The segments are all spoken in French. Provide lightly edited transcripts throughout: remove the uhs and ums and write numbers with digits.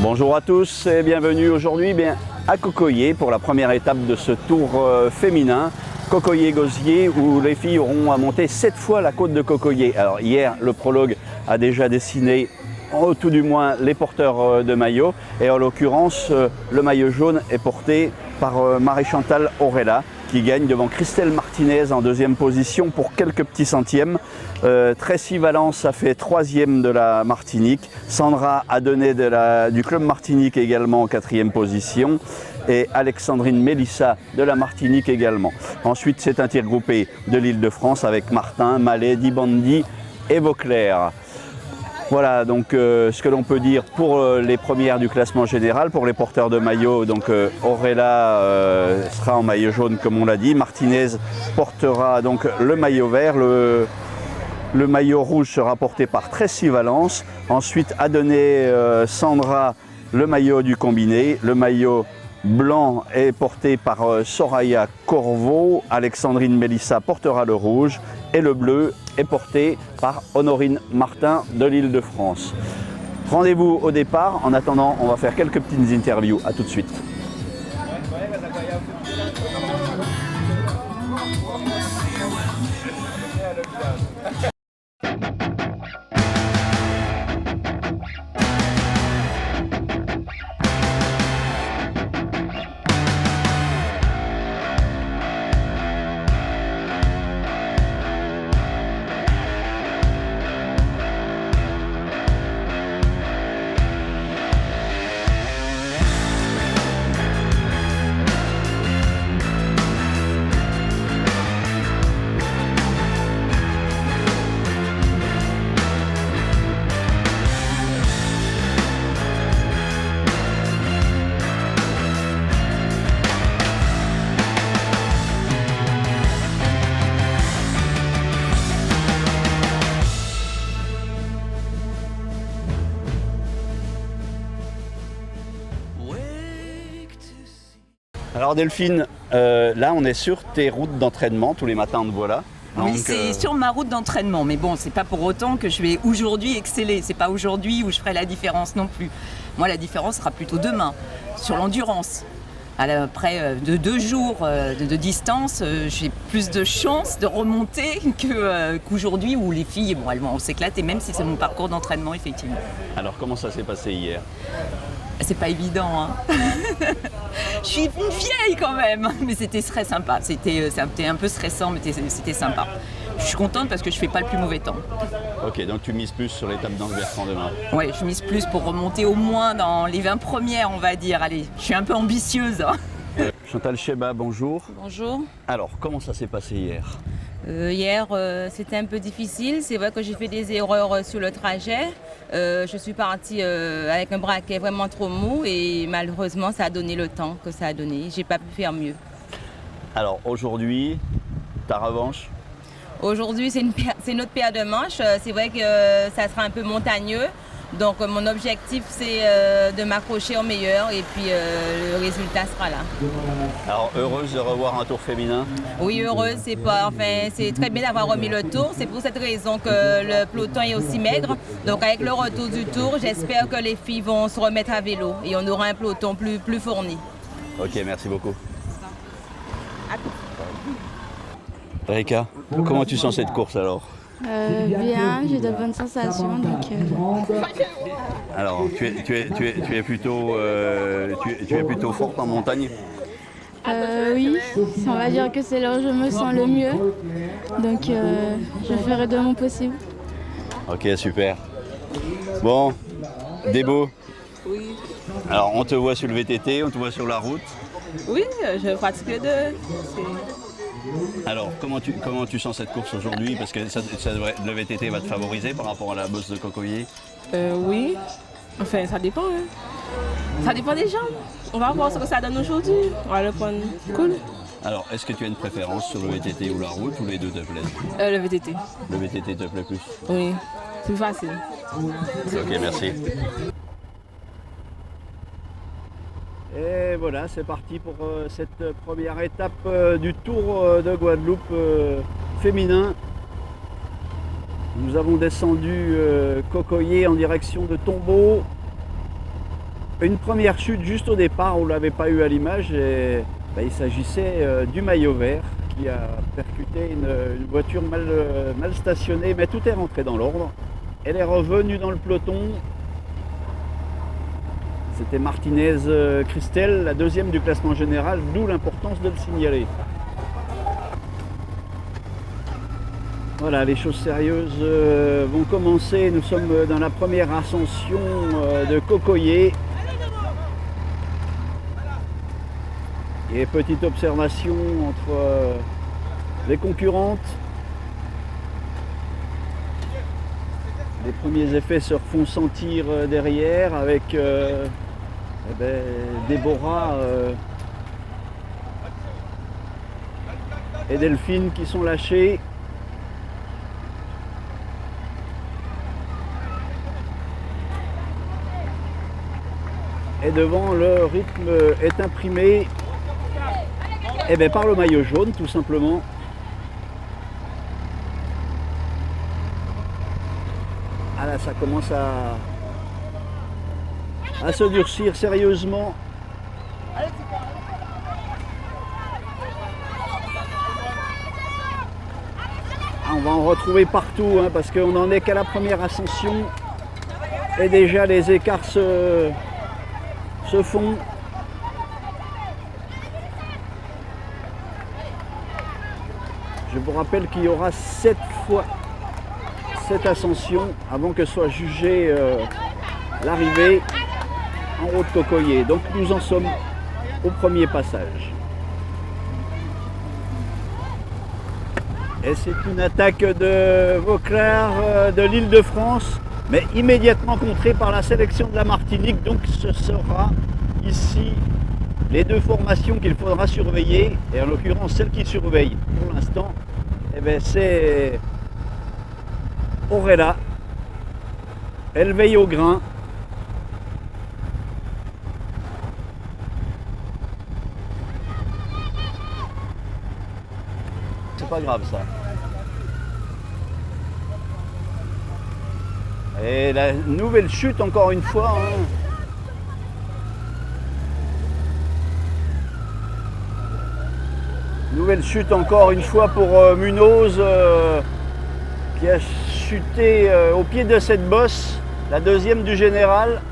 Bonjour à tous et bienvenue aujourd'hui à Cocoyer pour la première étape de ce tour féminin. Cocoyer-Gosier où les filles auront à monter 7 fois la côte de Cocoyer. Alors hier, le prologue a déjà dessiné tout du moins les porteurs de maillot et en l'occurrence le maillot jaune est porté par Marie-Chantal Orella qui gagne devant Christelle Martinez en deuxième position pour quelques petits centièmes. Tracy Valence a fait troisième de la Martinique. Sandra Adonnet du Club Martinique également en quatrième position. Et Alexandrine Mélissa de la Martinique également. Ensuite, c'est un tir groupé de l'Île-de-France avec Martin, Mallet, Dibandi et Vauclair. Voilà donc ce que l'on peut dire pour les premières du classement général. Pour les porteurs de maillot, donc Orella sera en maillot jaune comme on l'a dit. Martinez portera donc le maillot vert. Le maillot rouge sera porté par Tracy Valence. Ensuite Adonnet Sandra le maillot du combiné. Le maillot blanc est porté par Soraya Corveau. Alexandrine Mélissa portera le rouge. Et le bleu est porté par Honorine Martin de l'Île-de-France. Rendez-vous au départ. En attendant, on va faire quelques petites interviews. À tout de suite. Alors Delphine, là on est sur tes routes d'entraînement, tous les matins de voilà. Donc, oui, c'est sur ma route d'entraînement, mais bon, c'est pas pour autant que je vais aujourd'hui exceller. C'est pas aujourd'hui où je ferai la différence non plus. Moi, la différence sera plutôt demain, sur l'endurance. Après de 2 jours de distance, j'ai plus de chances de remonter qu'aujourd'hui où les filles bon, elles vont s'éclater, même si c'est mon parcours d'entraînement, effectivement. Alors comment ça s'est passé hier ? C'est pas évident, hein. Je suis une vieille quand même, mais c'était très sympa. C'était un peu stressant, mais c'était sympa. Je suis contente parce que je fais pas le plus mauvais temps. Ok, donc tu mises plus sur l'étape d'Anse-Bertrand demain ? Oui, je mise plus pour remonter au moins dans les 20 premières, on va dire. Allez, je suis un peu ambitieuse. Hein. Chantal Cheba, bonjour. Bonjour. Alors, comment ça s'est passé hier ? Hier, c'était un peu difficile. C'est vrai que j'ai fait des erreurs sur le trajet. Je suis partie avec un braquet vraiment trop mou et malheureusement, ça a donné le temps que ça a donné. J'ai pas pu faire mieux. Alors, aujourd'hui, ta revanche ? Aujourd'hui, c'est une autre paire de manches. C'est vrai que ça sera un peu montagneux. Donc, mon objectif, c'est de m'accrocher au meilleur et puis le résultat sera là. Alors, heureuse de revoir un tour féminin ? Oui, heureuse. C'est très bien d'avoir remis le tour. C'est pour cette raison que le peloton est aussi maigre. Donc, avec le retour du tour, j'espère que les filles vont se remettre à vélo et on aura un peloton plus fourni. Ok, merci beaucoup. Rika, comment tu sens cette course alors ? Bien, j'ai de bonnes sensations. Donc, Alors, tu es plutôt forte en montagne ? oui, on va dire que c'est là où je me sens le mieux. Donc, je ferai de mon possible. Ok, super. Bon, Débo. Oui. Alors, on te voit sur le VTT, on te voit sur la route. Oui, je pratique les deux. Alors, comment tu sens cette course aujourd'hui ? Parce que le VTT va te favoriser par rapport à la bosse de Cocoyer ? Oui. Enfin, ça dépend. Hein. Ça dépend des gens. On va voir ce que ça donne aujourd'hui. On va le prendre cool. Alors, est-ce que tu as une préférence sur le VTT ou la route ou les deux te plaisent ? Le VTT. Le VTT te plaît plus ? Oui, c'est plus facile. Ok, merci. Et voilà, c'est parti pour cette première étape du Tour de Guadeloupe féminin. Nous avons descendu Cocoyer en direction de Tombeau. Une première chute juste au départ, on ne l'avait pas eu à l'image, et il s'agissait du maillot vert qui a percuté une voiture mal stationnée, mais tout est rentré dans l'ordre. Elle est revenue dans le peloton. C'était Martinez Christelle, la deuxième du classement général, d'où l'importance de le signaler. Voilà, les choses sérieuses vont commencer. Nous sommes dans la première ascension de Cocoyer. Et petite observation entre les concurrentes. Les premiers effets se font sentir derrière avec Déborah et Delphine qui sont lâchées. Et devant, le rythme est imprimé par le maillot jaune, tout simplement. Ah là, ça commence à se durcir sérieusement. On va en retrouver partout, hein, parce qu'on n'en est qu'à la première ascension. Et déjà, les écarts se font. Je vous rappelle qu'il y aura 7 fois cette ascension avant que soit jugée l'arrivée en haut de Cocoyer. Donc nous en sommes au premier passage. Et c'est une attaque de Vauclair de l'Île-de-France, mais immédiatement contrée par la sélection de la Martinique. Donc ce sera ici les deux formations qu'il faudra surveiller, et en l'occurrence celle qui surveille pour l'instant, c'est Aurela. Elle veille au grain. C'est pas grave ça. Et la nouvelle chute encore une fois. Hein. Nouvelle chute encore une fois pour Munoz qui a chuté au pied de cette bosse, la deuxième du général.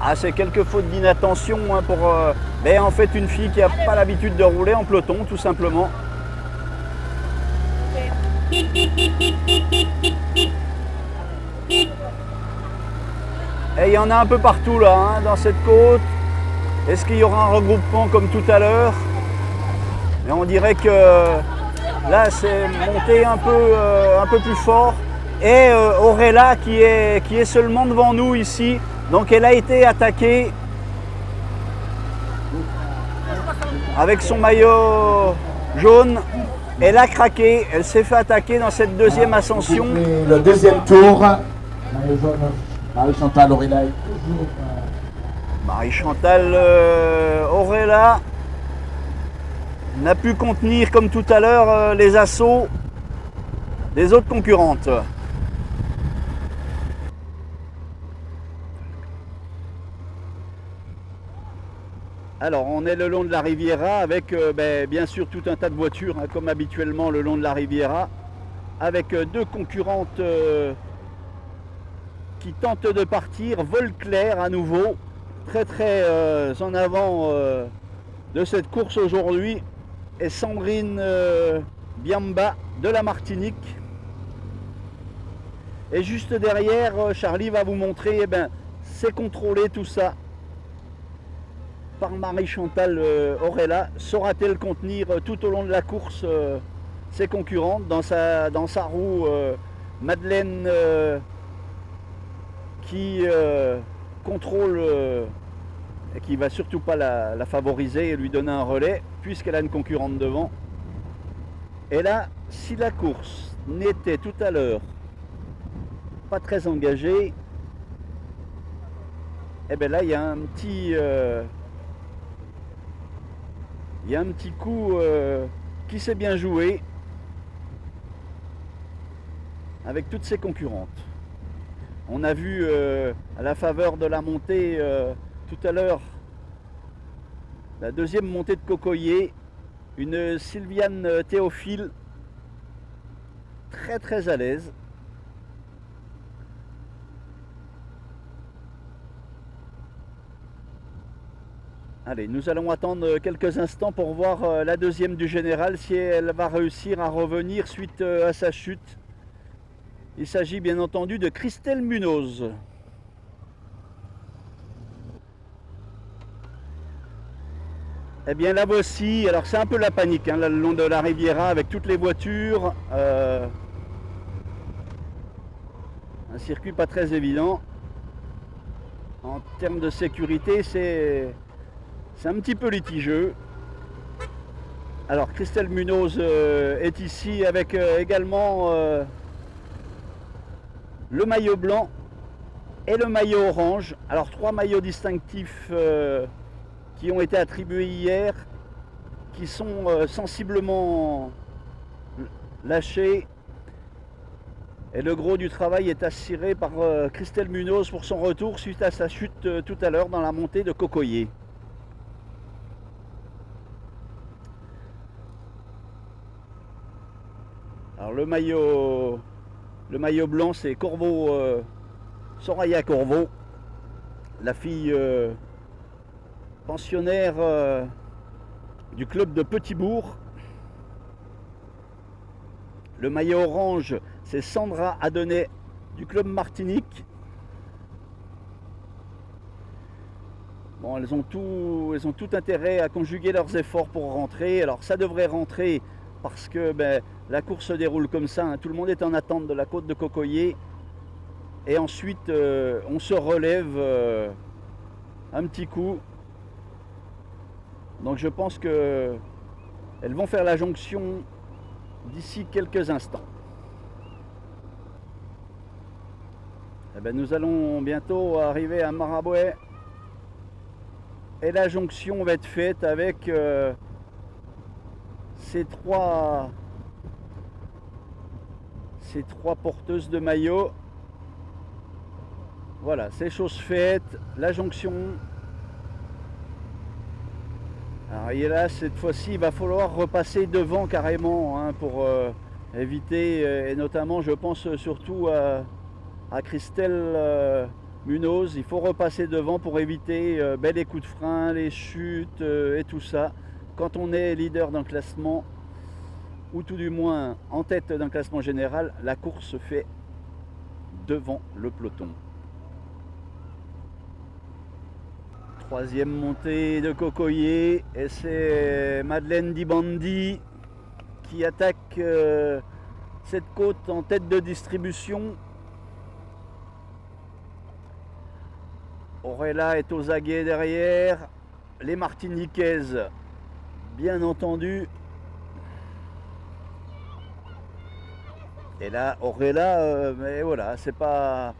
Ah, c'est quelques fautes d'inattention hein, pour en fait une fille qui n'a pas l'habitude de rouler en peloton tout simplement. Et il y en a un peu partout là, hein, dans cette côte. Est-ce qu'il y aura un regroupement comme tout à l'heure? Et on dirait que là c'est monté un peu plus fort. Et Aurela qui est seulement devant nous ici. Donc elle a été attaquée avec son maillot jaune. Elle a craqué, elle s'est fait attaquer dans cette deuxième ascension. Le deuxième tour, maillot jaune, Marie-Chantal Aurela. Marie-Chantal Aurela n'a pu contenir comme tout à l'heure les assauts des autres concurrentes. Alors on est le long de la Riviera avec bien sûr tout un tas de voitures hein, comme habituellement le long de la Riviera, avec deux concurrentes qui tentent de partir. Volclair à nouveau, très en avant de cette course aujourd'hui, et Sandrine Biamba de la Martinique. Et juste derrière, Charlie va vous montrer, c'est contrôlé tout ça par Marie-Chantal Aurela. Saura-t-elle contenir tout au long de la course ses concurrentes? Dans sa roue, Madeleine qui contrôle et qui ne va surtout pas la favoriser et lui donner un relais puisqu'elle a une concurrente devant. Et là, si la course n'était tout à l'heure pas très engagée, là il y a un petit coup qui s'est bien joué avec toutes ses concurrentes. On a vu à la faveur de la montée tout à l'heure, la deuxième montée de Cocoyer, une Sylviane Théophile très très à l'aise. Allez, nous allons attendre quelques instants pour voir la deuxième du général, si elle va réussir à revenir suite à sa chute. Il s'agit bien entendu de Christelle Munoz. Eh bien la voici, alors c'est un peu la panique hein, là, le long de la Riviera avec toutes les voitures. Un circuit pas très évident. En termes de sécurité, c'est un petit peu litigieux. Alors Christelle Munoz est ici avec également le maillot blanc et le maillot orange. Alors 3 maillots distinctifs qui ont été attribués hier, qui sont sensiblement lâchés. Et le gros du travail est assuré par Christelle Munoz pour son retour suite à sa chute tout à l'heure dans la montée de Cocoyer. Alors le maillot blanc, c'est Corveau, Soraya Corveau, la fille pensionnaire du club de Petit-Bourg. Le maillot orange, c'est Sandra Adonnet du club Martinique. Bon, elles ont tout intérêt à conjuguer leurs efforts pour rentrer. Alors ça devrait rentrer parce que la course se déroule comme ça. Hein. Tout le monde est en attente de la côte de Cocoyer. Et ensuite, on se relève un petit coup. Donc je pense qu'elles vont faire la jonction d'ici quelques instants. Eh bien, nous allons bientôt arriver à Marabouet. Et la jonction va être faite avec ces trois porteuses de maillot. Voilà, c'est chose faite, la jonction. Alors et là, cette fois-ci, il va falloir repasser devant carrément hein, pour éviter, et notamment je pense surtout à Christelle Munoz, il faut repasser devant pour éviter les coups de frein, les chutes et tout ça. Quand on est leader d'un classement, ou tout du moins en tête d'un classement général, la course se fait devant le peloton. Troisième montée de Cocoyer, et c'est Madeleine Dibandi qui attaque cette côte en tête de distribution. Aurella est aux aguets derrière, les Martiniquaises bien entendu. Et là Aurella, mais voilà, c'est pas...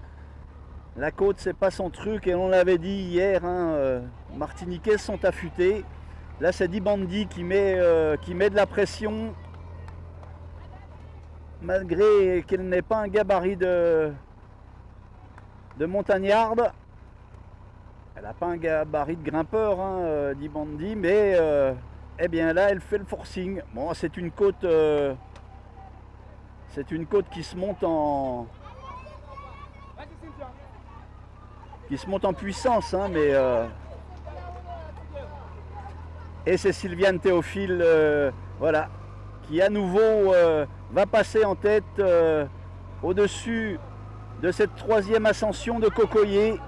La côte, c'est pas son truc, et on l'avait dit hier, hein, Martiniquaises sont affûtées. Là, c'est Dibandi qui met de la pression, malgré qu'elle n'ait pas un gabarit de montagnarde. Elle n'a pas un gabarit de grimpeur, hein, Dibandi, mais eh bien là, elle fait le forcing. Bon, c'est une côte qui se monte en puissance, hein, mais et c'est Sylviane Théophile, voilà, qui à nouveau va passer en tête au-dessus de cette troisième ascension de Cocoyer.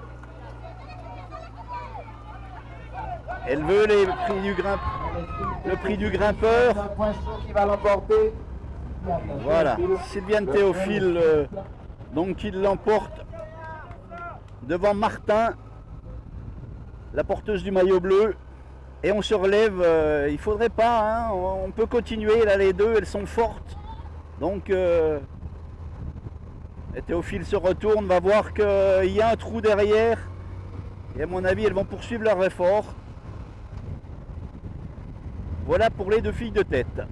Elle veut le prix du grimpeur. Voilà, Sylviane Théophile donc qui l'emporte devant Martin, la porteuse du maillot bleu. Et on se relève, il faudrait pas, hein, on peut continuer, là les deux, elles sont fortes. Donc et Théophile se retourne, va voir qu'il y a un trou derrière. Et à mon avis, elles vont poursuivre leur effort. Voilà pour les deux filles de tête.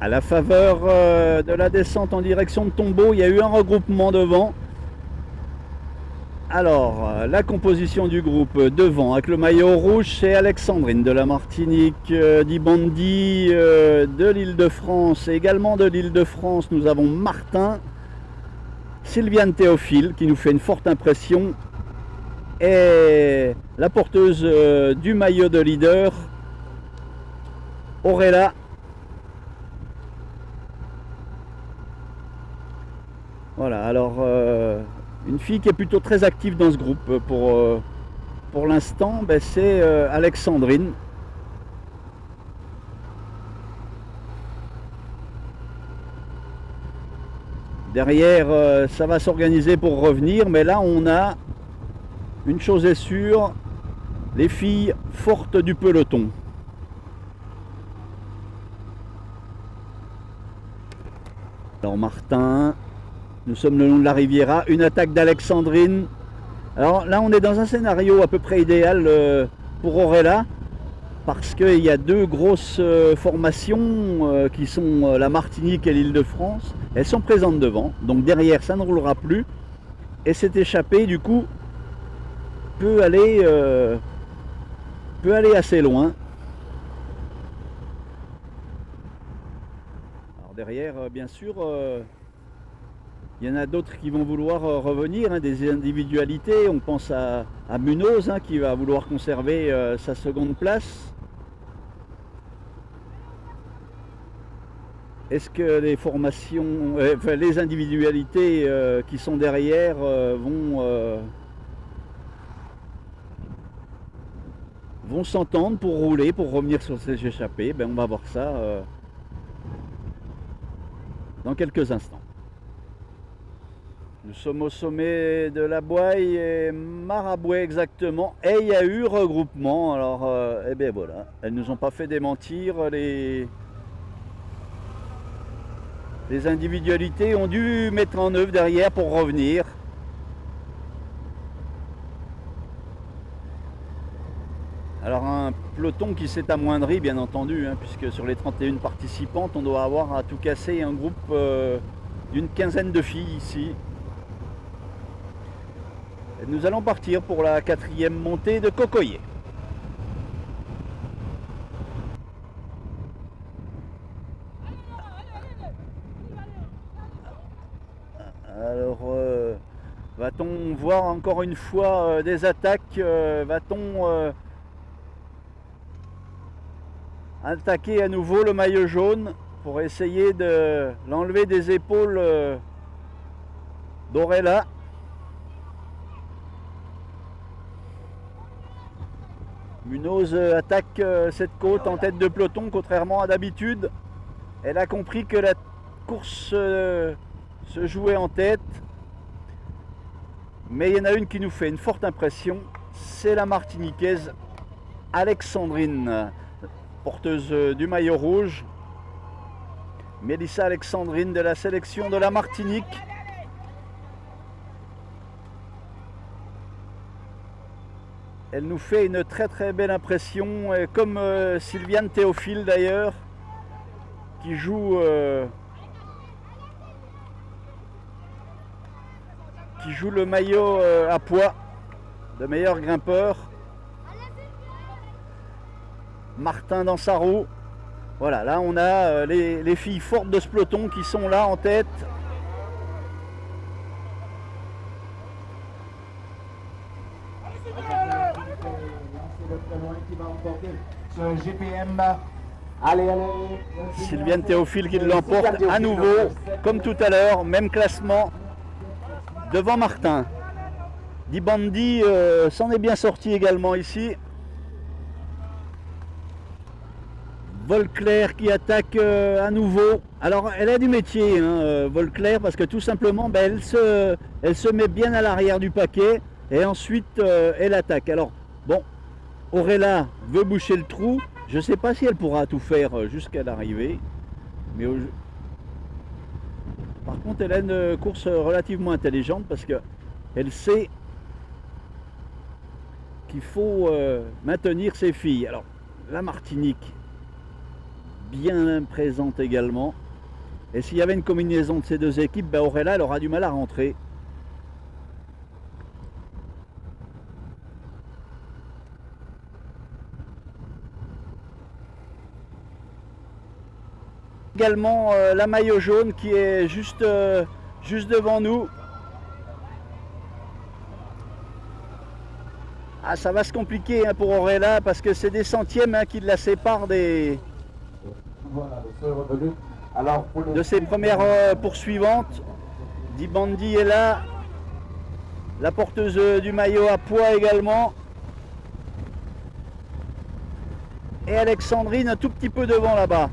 À la faveur de la descente en direction de Tombeau, il y a eu un regroupement devant. Alors, la composition du groupe devant, avec le maillot rouge, c'est Alexandrine de la Martinique, Dibandi de l'Île-de-France. Et également de l'Île-de-France, nous avons Martin, Sylviane Théophile, qui nous fait une forte impression. Et la porteuse du maillot de leader, Auréla. Voilà, alors une fille qui est plutôt très active dans ce groupe pour l'instant, ben, c'est Alexandrine. Derrière, ça va s'organiser pour revenir, mais là on a, une chose est sûre, les filles fortes du peloton. Alors Martin, nous sommes le long de la Riviera, une attaque d'Alexandrine. Alors là on est dans un scénario à peu près idéal pour Auréla, parce qu'il y a deux grosses formations qui sont la Martinique et l'Île-de-France. Elles sont présentes devant, donc derrière ça ne roulera plus. Et cette échappée du coup peut aller assez loin. Alors derrière bien sûr il y en a d'autres qui vont vouloir revenir, hein, des individualités. On pense à Munoz hein, qui va vouloir conserver sa seconde place. Est-ce que les formations, les individualités qui sont derrière vont s'entendre pour rouler, pour revenir sur ces échappées? Ben, on va voir ça dans quelques instants. Nous sommes au sommet de la Bouaille et Maraboué exactement, et il y a eu regroupement. Alors, eh bien voilà, elles nous ont pas fait démentir. Les individualités ont dû mettre en œuvre derrière pour revenir. Alors un peloton qui s'est amoindri bien entendu, hein, puisque sur les 31 participantes, on doit avoir à tout casser un groupe d'une quinzaine de filles ici. Et nous allons partir pour la 4e montée de Cocoyer. Alors, va-t-on voir encore une fois des attaques? Va-t-on attaquer à nouveau le maillot jaune pour essayer de l'enlever des épaules d'Auréla? Munoz attaque cette côte en tête de peloton, contrairement à d'habitude. Elle a compris que la course se jouait en tête. Mais il y en a une qui nous fait une forte impression, c'est la Martiniquaise Alexandrine, porteuse du maillot rouge. Mélissa Alexandrine de la sélection de la Martinique. Elle nous fait une très très belle impression, comme Sylviane Théophile d'ailleurs, qui joue le maillot à poids de meilleur grimpeur. Martin dans sa roue. Voilà, là on a les filles fortes de ce peloton qui sont là en tête. Sylviane Théophile qui l'emporte à nouveau, comme tout à l'heure, même classement, devant Martin. Dibandi s'en est bien sorti également ici. Volclair qui attaque à nouveau. Alors elle a du métier, hein, Volclair, parce que tout simplement elle se met bien à l'arrière du paquet et ensuite elle attaque. Alors bon, Auréla veut boucher le trou. Je ne sais pas si elle pourra tout faire jusqu'à l'arrivée. Mais par contre elle a une course relativement intelligente parce qu'elle sait qu'il faut maintenir ses filles. Alors la Martinique bien présente également. Et s'il y avait une combinaison de ces deux équipes, ben Aurella, elle aura du mal à rentrer. Également la maillot jaune qui est juste devant nous. Ah, ça va se compliquer hein, pour Aurella parce que c'est des centièmes hein, qui la séparent de ses premières poursuivantes. Dibandi est là. La porteuse du maillot à poids également. Et Alexandrine un tout petit peu devant là-bas.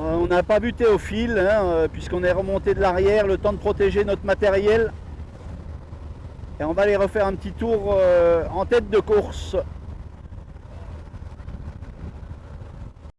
On n'a pas buté au fil, hein, puisqu'on est remonté de l'arrière, le temps de protéger notre matériel. Et on va aller refaire un petit tour en tête de course.